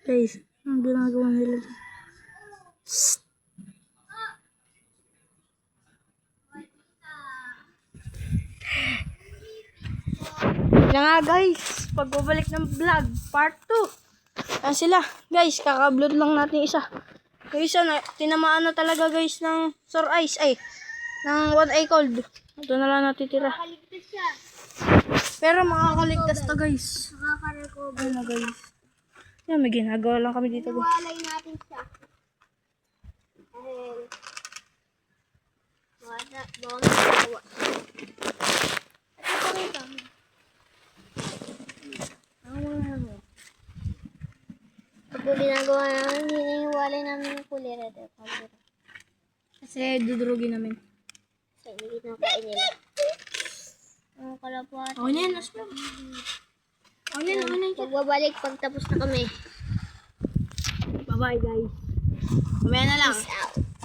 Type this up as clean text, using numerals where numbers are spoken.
Guys, ang ginagawa nila. Shhh. Na nga guys, pagbabalik ng vlog, part 2. Ayan sila. Guys, kaka-upload lang natin isa. Yung isa na, tinamaan na talaga guys ng sore eyes. Ay, ng one eye cold. Ito na lang natitira. Makaligtas siya. Pero makakaligtas to guys. Makaka-recover. Ano guys? Yan, may ginagawa lang kami dito guys. Iwalay natin siya. Dahil bawang nagawa. At ito rin kami. Pag ginagawa namin, hinihiwalay namin yung kulira. Kasi dudurugin namin. Kasi hindi kinakain nila. Ang kalapat. Ako na yan, Asma. Ako na yan. Pagbabalik pag tapos na kami. Bye-bye guys. Mamaya na lang. Peace out.